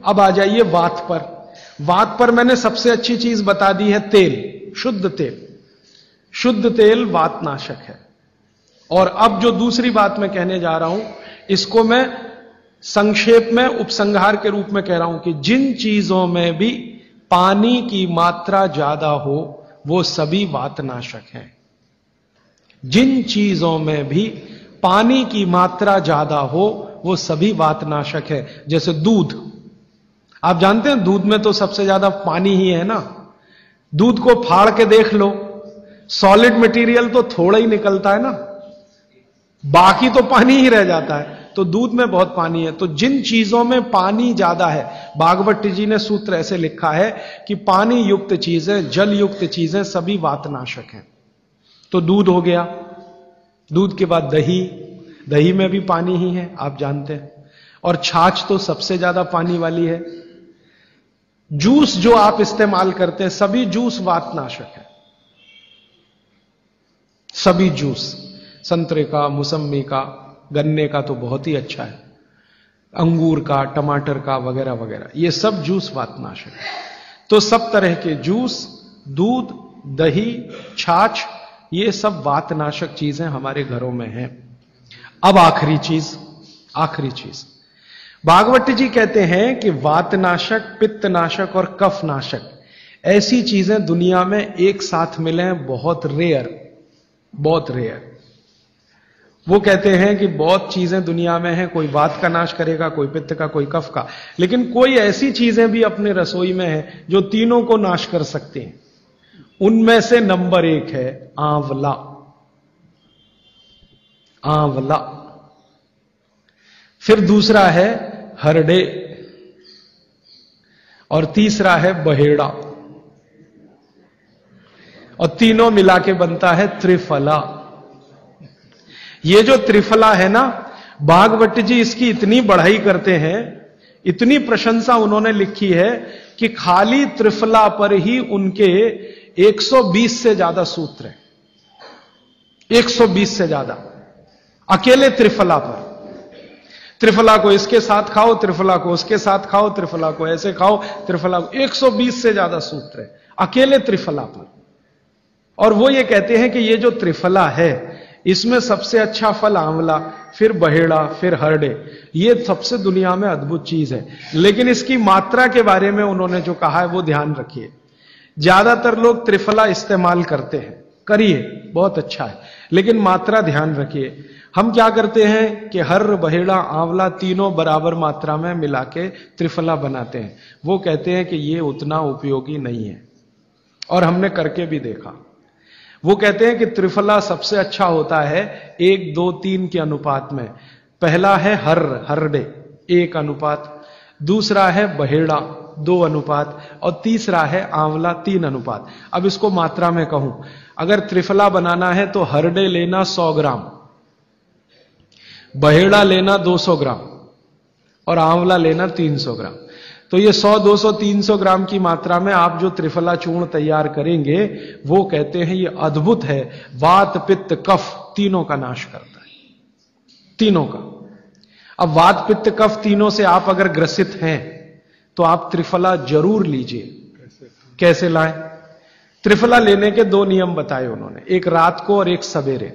अब आ जाइए वात पर। वात पर मैंने सबसे अच्छी चीज बता दी है, तेल, शुद्ध तेल। शुद्ध तेल वातनाशक है। और अब जो दूसरी बात मैं कहने जा रहा हूं, इसको मैं संक्षेप में उपसंहार के रूप में कह रहा हूं कि जिन चीजों में भी पानी की मात्रा ज्यादा हो वो सभी वातनाशक हैं। जिन चीजों में भी पानी की मात्रा ज्यादा हो वो सभी वातनाशक है। जैसे दूध, आप जानते हैं दूध में तो सबसे ज्यादा पानी ही है ना। दूध को फाड़ के देख लो, सॉलिड मटेरियल तो थोड़ा ही निकलता है ना, बाकी तो पानी ही रह जाता है। तो दूध में बहुत पानी है। तो जिन चीजों में पानी ज्यादा है, भागवत जी ने सूत्र ऐसे लिखा है कि पानी युक्त चीजें, जल युक्त चीजें सभी वातनाशक हैं। तो दूध हो गया, दूध के बाद दही, दही में भी पानी ही है, आप जानते हैं। और छाछ तो सबसे ज्यादा पानी वाली है। जूस जो आप इस्तेमाल करते हैं, सभी जूस वातनाशक है। सभी जूस, संतरे का, मौसम्मी का, गन्ने का तो बहुत ही अच्छा है, अंगूर का, टमाटर का, वगैरह वगैरह, ये सब जूस वातनाशक है। तो सब तरह के जूस, दूध, दही, छाछ, ये सब वातनाशक चीजें हमारे घरों में हैं। अब आखिरी चीज भागवत जी कहते हैं कि वातनाशक, पित्तनाशक और कफनाशक ऐसी चीजें दुनिया में एक साथ मिले हैं, बहुत रेयर, बहुत रेयर। वो कहते हैं कि बहुत चीजें दुनिया में हैं, कोई वात का नाश करेगा, कोई पित्त का, कोई कफ का, लेकिन कोई ऐसी चीजें भी अपने रसोई में हैं जो तीनों को नाश कर सकती हैं। उनमें से नंबर 1 है आंवला। आंवला। फिर दूसरा है हरडे, और तीसरा है बहेड़ा, और तीनों मिला के बनता है त्रिफला। ये जो त्रिफला है ना, भागवत जी इसकी इतनी बढ़ाई करते हैं, इतनी प्रशंसा उन्होंने लिखी है कि खाली त्रिफला पर ही उनके 120 से ज्यादा सूत्र हैं। 120 से ज्यादा अकेले त्रिफला पर। त्रिफला को इसके साथ खाओ, त्रिफला को उसके साथ खाओ, त्रिफला को ऐसे खाओ, त्रिफला को 120 से ज्यादा सूत्र है अकेले त्रिफला पर। और वो ये कहते हैं कि ये जो त्रिफला है, इसमें सबसे अच्छा फल आंवला, फिर बहेड़ा, फिर हरडे, ये सबसे दुनिया में अद्भुत चीज है। लेकिन इसकी मात्रा के बारे में उन्होंने जो कहा है वो ध्यान रखिए। ज्यादातर लोग त्रिफला इस्तेमाल करते हैं, करिए, बहुत अच्छा है, लेकिन मात्रा ध्यान रखिए। हम क्या करते हैं कि हर, बहेड़ा, आंवला तीनों बराबर मात्रा में मिला के त्रिफला बनाते हैं। वो कहते हैं कि ये उतना उपयोगी नहीं है, और हमने करके भी देखा। वो कहते हैं कि त्रिफला सबसे अच्छा होता है 1, 2, 3 के अनुपात में। पहला है हरडे 1 अनुपात, दूसरा है बहेड़ा 2 अनुपात, और तीसरा है आंवला 3 अनुपात। अब इसको मात्रा में कहूं, अगर त्रिफला बनाना है तो हरडे लेना 100 ग्राम, बहेड़ा लेना 200 ग्राम, और आंवला लेना 300 ग्राम। तो ये 100, 200, 300 ग्राम की मात्रा में आप जो त्रिफला चूर्ण तैयार करेंगे, वो कहते हैं ये अद्भुत है, वात, पित्त, कफ तीनों का नाश करता है, तीनों का। अब वात, पित्त, कफ तीनों से आप अगर ग्रसित हैं तो आप त्रिफला जरूर लीजिए। कैसे लाएं? त्रिफला लेने के 2 नियम बताए उन्होंने, एक रात को और एक सवेरे।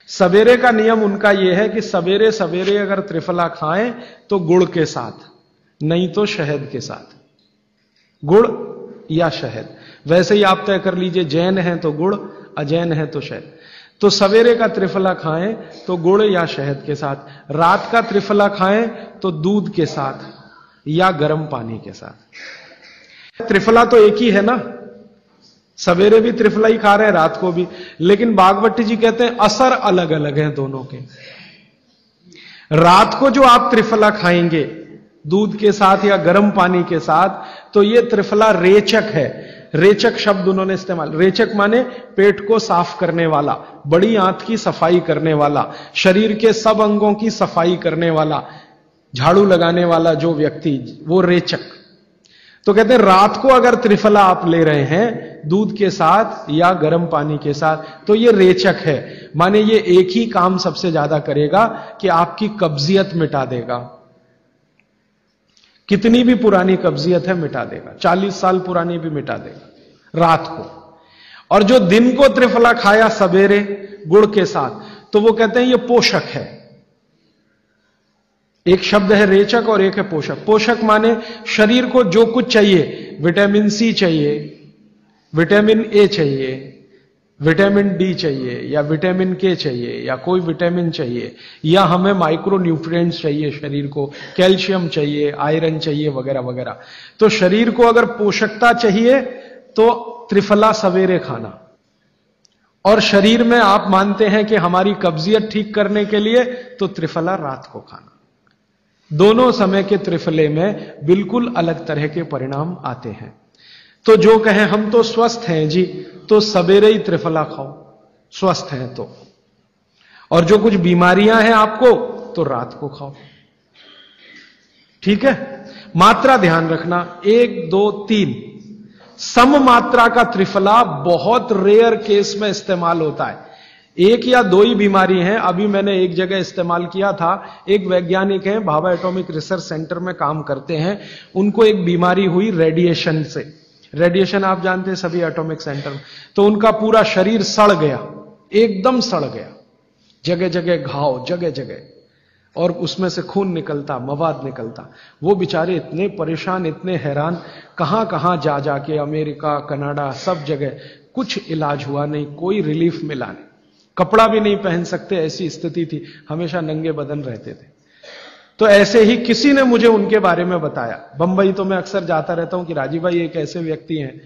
सवेरे का नियम उनका यह है कि सवेरे सवेरे अगर त्रिफला खाएं तो गुड़ के साथ, नहीं तो शहद के साथ, गुड़ या शहद। वैसे ही आप तय कर लीजिए, जैन हैं तो गुड़, अजैन है तो शहद। तो सवेरे का त्रिफला खाएं तो गुड़ या शहद के साथ, रात का त्रिफला खाएं तो दूध के साथ या गर्म पानी के साथ। त्रिफला तो एक ही है ना, सवेरे भी त्रिफला ही खा रहे हैं, रात को भी। लेकिन भागवत जी कहते हैं असर अलग अलग हैं दोनों के। रात को जो आप त्रिफला खाएंगे दूध के साथ या गर्म पानी के साथ, तो ये त्रिफला रेचक है। रेचक शब्द उन्होंने इस्तेमाल, रेचक माने पेट को साफ करने वाला, बड़ी आंत की सफाई करने वाला, शरीर के सब अंगों की सफाई करने वाला, झाड़ू लगाने वाला जो व्यक्ति, वो रेचक। तो कहते हैं रात को अगर त्रिफला आप ले रहे हैं दूध के साथ या गर्म पानी के साथ, तो ये रेचक है, माने ये एक ही काम सबसे ज्यादा करेगा कि आपकी कब्जियत मिटा देगा। कितनी भी पुरानी कब्जियत है मिटा देगा, 40 साल पुरानी भी मिटा देगा रात को। और जो दिन को त्रिफला खाया सवेरे गुड़ के साथ, तो वो कहते हैं ये पोषक है। एक शब्द है रेचक और एक है पोषक। पोषक माने शरीर को जो कुछ चाहिए, विटामिन सी चाहिए, विटामिन ए चाहिए, विटामिन डी चाहिए, या विटामिन के चाहिए, या कोई विटामिन चाहिए, या हमें माइक्रो न्यूट्रिएंट्स चाहिए शरीर को, कैल्शियम चाहिए, आयरन चाहिए, वगैरह वगैरह। तो शरीर को अगर पोषकता चाहिए तो त्रिफला सवेरे खाना, और शरीर में आप मानते हैं कि हमारी कब्जियत ठीक करने के लिए तो त्रिफला रात को खाना। दोनों समय के त्रिफले में बिल्कुल अलग तरह के परिणाम आते हैं। तो जो कहें हम तो स्वस्थ हैं जी, तो सवेरे ही त्रिफला खाओ स्वस्थ हैं तो, और जो कुछ बीमारियां हैं आपको तो रात को खाओ। ठीक है, मात्रा ध्यान रखना, 1 2 3 सम मात्रा का त्रिफला बहुत रेयर केस में इस्तेमाल होता है। 1 या 2 ही बीमारी हैं। अभी मैंने एक जगह इस्तेमाल किया था, एक वैज्ञानिक हैं, भाभा एटॉमिक रिसर्च सेंटर में काम करते हैं, उनको एक बीमारी हुई रेडिएशन से। रेडिएशन आप जानते हैं सभी एटॉमिक सेंटर में। तो उनका पूरा शरीर सड़ गया, एकदम सड़ गया, जगह जगह घाव, जगह जगह, और उसमें से खून निकलता, मवाद निकलता। वो बेचारे इतने परेशान, इतने हैरान, कहां कहां जा जाके, अमेरिका, कनाडा, सब जगह, कुछ इलाज हुआ नहीं, कोई रिलीफ मिला नहीं। कपड़ा भी नहीं पहन सकते, ऐसी स्थिति थी, हमेशा नंगे बदन रहते थे। तो ऐसे ही किसी ने मुझे उनके बारे में बताया। बंबई तो मैं अक्सर जाता रहता हूं कि राजीव भाई एक ऐसे व्यक्ति हैं,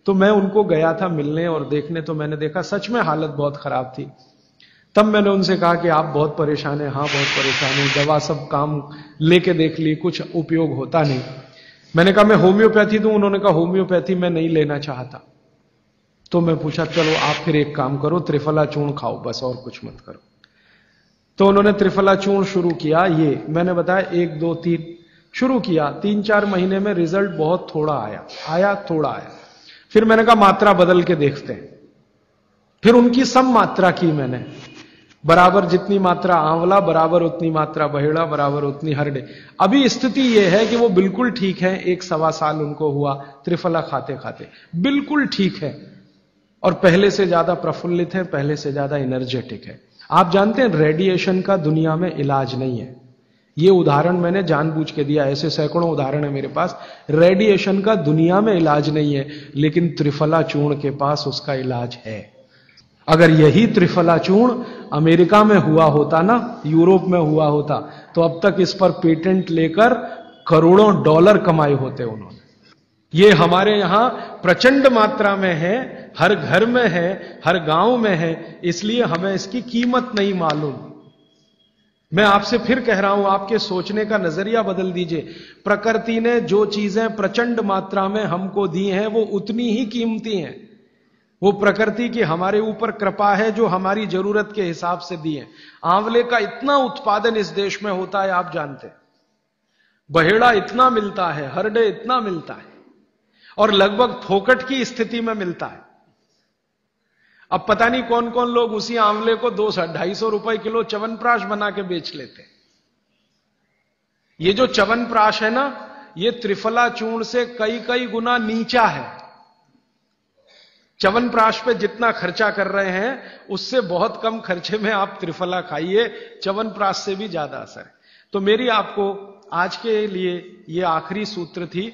तो मैं उनको गया था मिलने और देखने। तो मैंने देखा सच में हालत बहुत खराब थी। तब मैंने उनसे कहा कि आप बहुत परेशान हैं। हाँ बहुत परेशान हूं, दवा सब काम लेके देख ली, कुछ उपयोग होता नहीं। मैंने कहा मैं होम्योपैथी दूं? उन्होंने कहा होम्योपैथी मैं नहीं लेना चाहता। तो मैं पूछा चलो आप फिर एक काम करो, त्रिफला चूर्ण खाओ बस, और कुछ मत करो। तो उन्होंने त्रिफला चूर्ण शुरू किया। ये मैंने बताया 1 2 3 शुरू किया। 3-4 महीने में रिजल्ट बहुत थोड़ा आया, थोड़ा आया। फिर मैंने कहा मात्रा बदल के देखते हैं। फिर उनकी सम मात्रा की मैंने, बराबर जितनी मात्रा आंवला, बराबर उतनी मात्रा बहेड़ा, बराबर उतनी हरडे। अभी स्थिति यह है कि वो बिल्कुल ठीक है। 1-1.25 साल उनको हुआ त्रिफला खाते खाते, बिल्कुल ठीक है, और पहले से ज्यादा प्रफुल्लित है, पहले से ज्यादा एनर्जेटिक है। आप जानते हैं रेडिएशन का दुनिया में इलाज नहीं है। ये उदाहरण मैंने जानबूझ के दिया, ऐसे सैकड़ों उदाहरण है मेरे पास। रेडिएशन का दुनिया में इलाज नहीं है, लेकिन त्रिफला चूर्ण के पास उसका इलाज है। अगर यही त्रिफला चूर्ण अमेरिका में हुआ होता ना, यूरोप में हुआ होता, तो अब तक इस पर पेटेंट लेकर करोड़ों डॉलर कमाए होते उन्होंने। ये हमारे यहां प्रचंड मात्रा में है, हर घर में है, हर गांव में है, इसलिए हमें इसकी कीमत नहीं मालूम। मैं आपसे फिर कह रहा हूं, आपके सोचने का नजरिया बदल दीजिए। प्रकृति ने जो चीजें प्रचंड मात्रा में हमको दी हैं, वो उतनी ही कीमती हैं। वो प्रकृति की हमारे ऊपर कृपा है, जो हमारी जरूरत के हिसाब से दी है। आंवले का इतना उत्पादन इस देश में होता है, आप जानते हैं। बहेड़ा इतना मिलता है, हरडे इतना मिलता है, और लगभग फोकट की स्थिति में मिलता है। अब पता नहीं कौन कौन लोग उसी आंवले को 200-250 रुपए किलो च्यवनप्राश बना के बेच लेते हैं। ये जो च्यवनप्राश है ना, ये त्रिफला चूर्ण से कई कई गुना नीचा है। च्यवनप्राश पे जितना खर्चा कर रहे हैं, उससे बहुत कम खर्चे में आप त्रिफला खाइए, च्यवनप्राश से भी ज्यादा असर है। तो मेरी आपको आज के लिए ये आखिरी सूत्र थी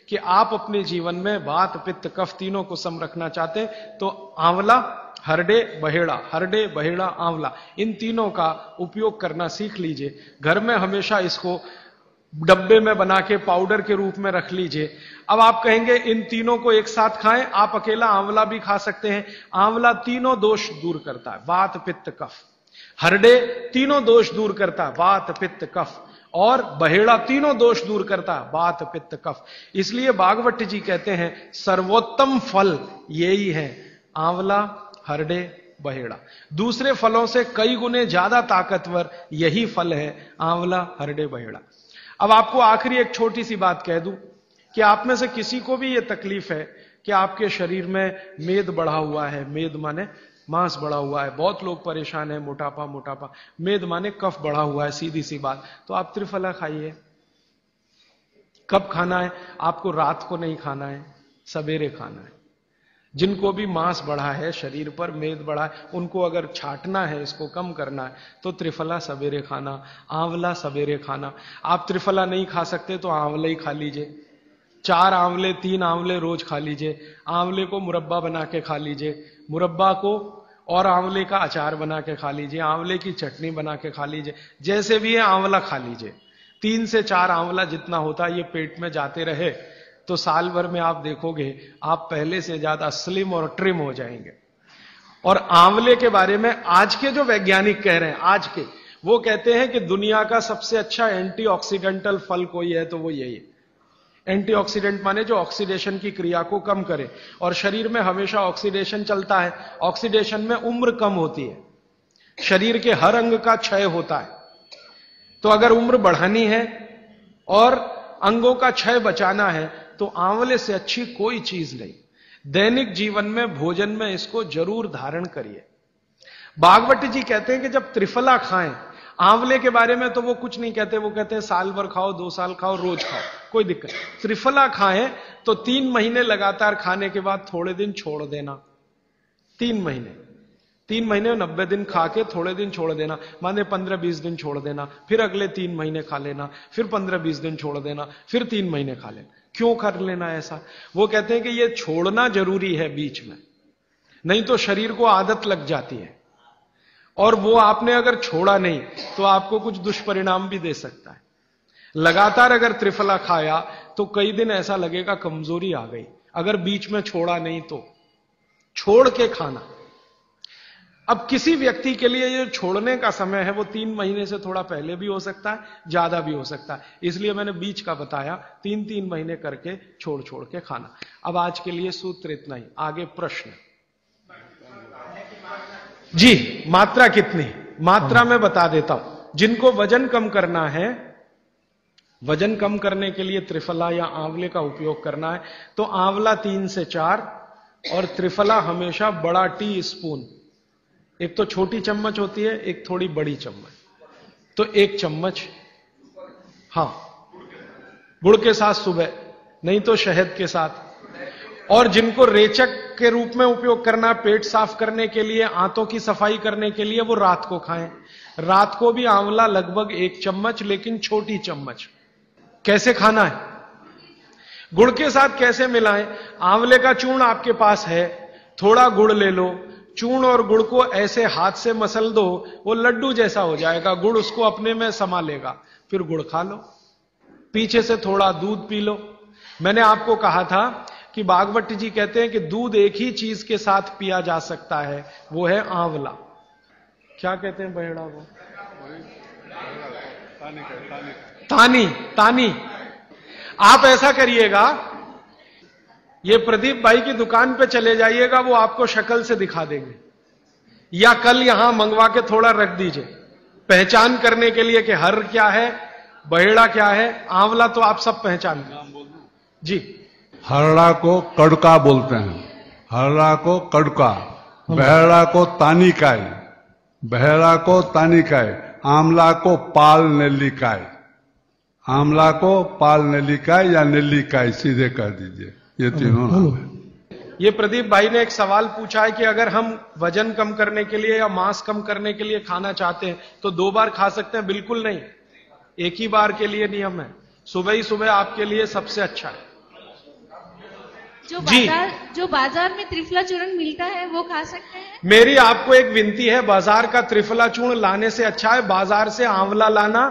कि आप अपने जीवन में वात पित्त कफ तीनों को सम रखना चाहते हैं, तो आंवला, हरडे, बहेड़ा, हरडे, बहेड़ा, आंवला, इन तीनों का उपयोग करना सीख लीजिए। घर में हमेशा इसको डब्बे में बना के पाउडर के रूप में रख लीजिए। अब आप कहेंगे इन तीनों को एक साथ खाएं, आप अकेला आंवला भी खा सकते हैं। आंवला तीनों दोष दूर करता है, वात पित्त कफ। हरडे तीनों दोष दूर करता है, वात पित्त कफ। और बहेड़ा तीनों दोष दूर करता है, वात पित्त कफ। इसलिए भागवत जी कहते हैं सर्वोत्तम फल यही है, आंवला, हरडे, बहेड़ा। दूसरे फलों से कई गुने ज्यादा ताकतवर यही फल है, आंवला, हरडे, बहेड़ा। अब आपको आखिरी एक छोटी सी बात कह दूं कि आप में से किसी को भी यह तकलीफ है कि आपके शरीर में मेद बढ़ा हुआ है, मेद माने मांस बढ़ा हुआ है, बहुत लोग परेशान है, मोटापा मोटापा, मेद माने कफ बढ़ा हुआ है, सीधी सी बात, तो आप त्रिफला खाइए। कब खाना है? आपको रात को नहीं खाना है, सवेरे खाना है। जिनको भी मांस बढ़ा है शरीर पर, मेद बढ़ा है, उनको अगर छाटना है, इसको कम करना है, तो त्रिफला सवेरे खाना, आंवला सवेरे खाना। आप त्रिफला नहीं खा सकते तो आंवला ही खा लीजिए, 4 आंवले 3 आंवले रोज खा लीजिए। आंवले को मुरब्बा बना के खा लीजिए, मुरब्बा को और आंवले का अचार बना के खा लीजिए, आंवले की चटनी बना के खा लीजिए, जैसे भी है आंवला खा लीजिए। 3 से 4 आंवला जितना होता है ये पेट में जाते रहे तो साल भर में आप देखोगे आप पहले से ज्यादा स्लिम और ट्रिम हो जाएंगे। और आंवले के बारे में आज के जो वैज्ञानिक कह रहे हैं, आज के, वो कहते हैं कि दुनिया का सबसे अच्छा एंटीऑक्सीडेंटल फल कोई है तो वो यही है। एंटीऑक्सीडेंट माने जो ऑक्सीडेशन की क्रिया को कम करे, और शरीर में हमेशा ऑक्सीडेशन चलता है। ऑक्सीडेशन में उम्र कम होती है, शरीर के हर अंग का क्षय होता है। तो अगर उम्र बढ़ानी है और अंगों का क्षय बचाना है तो आंवले से अच्छी कोई चीज नहीं। दैनिक जीवन में भोजन में इसको जरूर धारण करिए। भागवत जी कहते हैं कि जब त्रिफला खाएं, आंवले के बारे में तो वो कुछ नहीं कहते, वो कहते हैं साल भर खाओ, 2 साल खाओ, रोज खाओ, कोई दिक्कत। त्रिफला खाएं तो 3 महीने लगातार खाने के बाद थोड़े दिन छोड़ देना। 3 महीने 90 दिन खा के थोड़े दिन छोड़ देना, माने 15-20 दिन छोड़ देना, फिर अगले 3 महीने खा लेना, फिर 15-20 दिन छोड़ देना, फिर 3 महीने खा लेना। क्यों कर लेना ऐसा? वो कहते हैं कि ये छोड़ना जरूरी है बीच में, नहीं तो शरीर को आदत लग जाती है, और वो आपने अगर छोड़ा नहीं तो आपको कुछ दुष्परिणाम भी दे सकता है। लगातार अगर त्रिफला खाया तो कई दिन ऐसा लगेगा कमजोरी आ गई, अगर बीच में छोड़ा नहीं तो। छोड़ के खाना। अब किसी व्यक्ति के लिए ये छोड़ने का समय है वो 3 महीने से थोड़ा पहले भी हो सकता है, ज्यादा भी हो सकता है, इसलिए मैंने बीच का बताया। 3-3 महीने करके छोड़ छोड़ के खाना। अब आज के लिए सूत्र इतना ही, आगे प्रश्न। जी, मात्रा कितनी? मात्रा में बता देता हूं। जिनको वजन कम करना है, वजन कम करने के लिए त्रिफला या आंवले का उपयोग करना है तो आंवला 3 से 4 और त्रिफला हमेशा बड़ा टी स्पून, एक तो छोटी चम्मच होती है, एक थोड़ी बड़ी चम्मच, तो 1 चम्मच, हां, गुड़ के साथ सुबह, नहीं तो शहद के साथ। और जिनको रेचक के रूप में उपयोग करना, पेट साफ करने के लिए, आंतों की सफाई करने के लिए, वो रात को खाएं। रात को भी आंवला लगभग 1 चम्मच, लेकिन छोटी चम्मच। कैसे खाना है? गुड़ के साथ कैसे मिलाएं? आंवले का चूर्ण आपके पास है, थोड़ा गुड़ ले लो, चूर्ण और गुड़ को ऐसे हाथ से मसल दो, वो लड्डू जैसा हो जाएगा, गुड़ उसको अपने में समा लेगा, फिर गुड़ खा लो। पीछे से थोड़ा दूध पी लो। मैंने आपको कहा था कि भागवत जी कहते हैं कि दूध एक ही चीज के साथ पिया जा सकता है, वो है आंवला। क्या कहते हैं बहेड़ा? वो तानी। आप ऐसा करिएगा, ये प्रदीप भाई की दुकान पे चले जाइएगा, वो आपको शक्ल से दिखा देंगे, या कल यहां मंगवा के थोड़ा रख दीजिए पहचान करने के लिए कि हर क्या है, बहेड़ा क्या है, आंवला तो आप सब पहचान जी। हरड़ा को कड़का बोलते हैं, हरड़ा को कड़का, बहेड़ा को तानिकाय, बहेड़ा को तानिकाय, आंवला को पाल नेल्लिकाय, आंवला को पाल नेल्लिकाय या नेल्लिकाय सीधे कह दीजिए, ये तीनों नाम है। ये प्रदीप भाई ने एक सवाल पूछा है कि अगर हम वजन कम करने के लिए या मांस कम करने के लिए खाना चाहते हैं तो 2 बार खा सकते हैं? बिल्कुल नहीं, एक ही बार के लिए नियम है। सुबह ही सुबह आपके लिए सबसे अच्छा है। जो बाजार में त्रिफला चूर्ण मिलता है वो खा सकते हैं? मेरी आपको एक विनती है, बाजार का त्रिफला चूर्ण लाने से अच्छा है बाजार से आंवला लाना,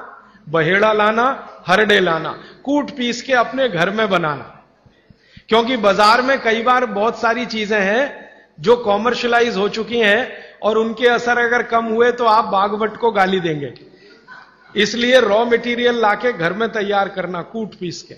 बहेड़ा लाना, हरड़े लाना, कूट पीस के अपने घर में बनाना। क्योंकि बाजार में कई बार बहुत सारी चीजें हैं जो कॉमर्शलाइज हो चुकी हैं और उनके असर अगर कम हुए तो आप भागवत को गाली देंगे। इसलिए रॉ मटेरियल लाके घर में तैयार करना, कूट पीस के।